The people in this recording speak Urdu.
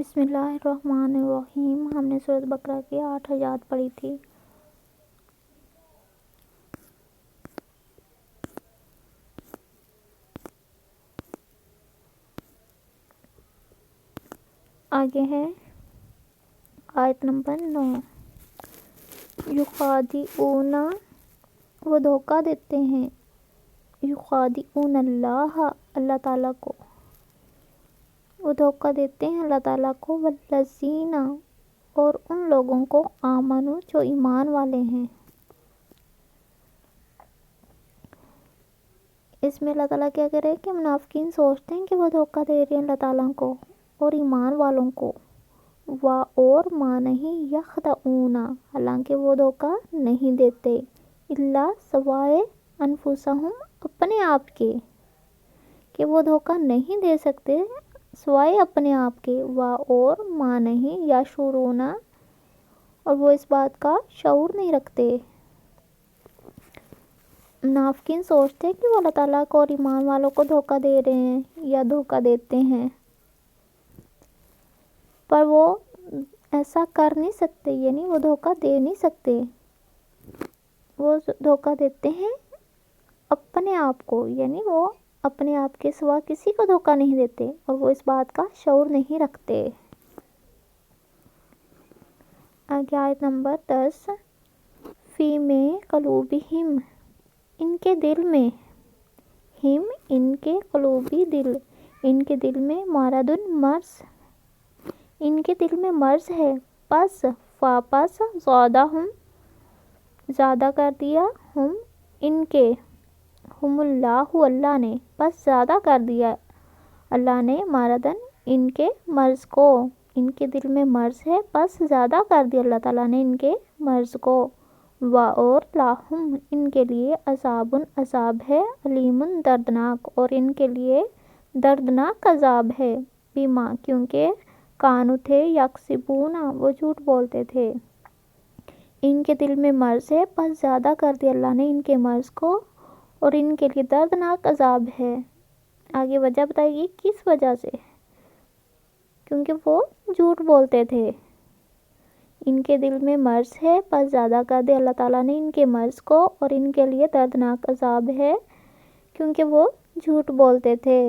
بسم اللہ الرحمن الرحیم۔ ہم نے سورۃ بقرہ کی 8 آیات پڑھی تھی۔ آگے ہے آیت نمبر 9۔ یخادعون، وہ دھوکہ دیتے ہیں، یخادعون اللہ، اللہ تعالیٰ کو، وہ دھوکہ دیتے ہیں اللہ تعالیٰ کو، والذین، اور ان لوگوں کو، آمنوا، جو ایمان والے ہیں۔ اس میں اللہ تعالیٰ کیا کہہ رہے ہیں کہ منافقین سوچتے ہیں کہ وہ دھوکہ دے رہے ہیں اللہ تعالیٰ کو اور ایمان والوں کو، اور ماں نہیں، یخدعون، حالانکہ وہ دھوکہ نہیں دیتے، الا، سوائے، انفسہم، اپنے آپ کے، کہ وہ دھوکہ نہیں دے سکتے سوائے اپنے آپ کے، اور ماں نہیں، یشعرون، اور وہ اس بات کا شعور نہیں رکھتے۔ منافقین سوچتے ہیں کہ وہ اللہ تعالیٰ کو اور ایمان والوں کو دھوکہ دے رہے ہیں یا دھوکہ دیتے ہیں، پر وہ ایسا کر نہیں سکتے، یعنی وہ دھوکہ دے نہیں سکتے۔ وہ دھوکہ دیتے ہیں اپنے آپ کو، یعنی وہ اپنے آپ کے سوا کسی کو دھوکہ نہیں دیتے، اور وہ اس بات کا شعور نہیں رکھتے۔ آگے آیت نمبر 10۔ فی میں قلوبہم، ان کے دل میں، ہم، ان کے، قلوبی، دل، ان کے دل میں، مرض، مرض، ان کے دل میں مرض ہے، پس، واپس، زادہم، زیادہ کر دیا، ہم، ان کے، ہم اللہ، اللہ نے، پس زیادہ کر دیا اللہ نے، مرضاً، ان کے مرض کو، ان کے دل میں مرض ہے، پس زیادہ کر دیا اللہ تعالیٰ نے ان کے مرض کو، اور لہم، ان کے لیے، عذاب، عذاب ہے، علیم، دردناک، اور ان کے لیے دردناک عذاب ہے، بما، کیونکہ، کانوا، تھے، یکسبون، وہ جھوٹ بولتے تھے، ان کے دل میں مرض ہے، پس زیادہ کر دیا اللہ نے ان کے مرض کو، اور ان کے لیے دردناک عذاب ہے۔ آگے وجہ بتائے گی کس وجہ سے، کیونکہ وہ جھوٹ بولتے تھے، ان کے دل میں مرض ہے، پس زیادہ کر دیا اللہ تعالیٰ نے ان کے مرض کو، اور ان کے لیے دردناک عذاب ہے، کیونکہ وہ جھوٹ بولتے تھے۔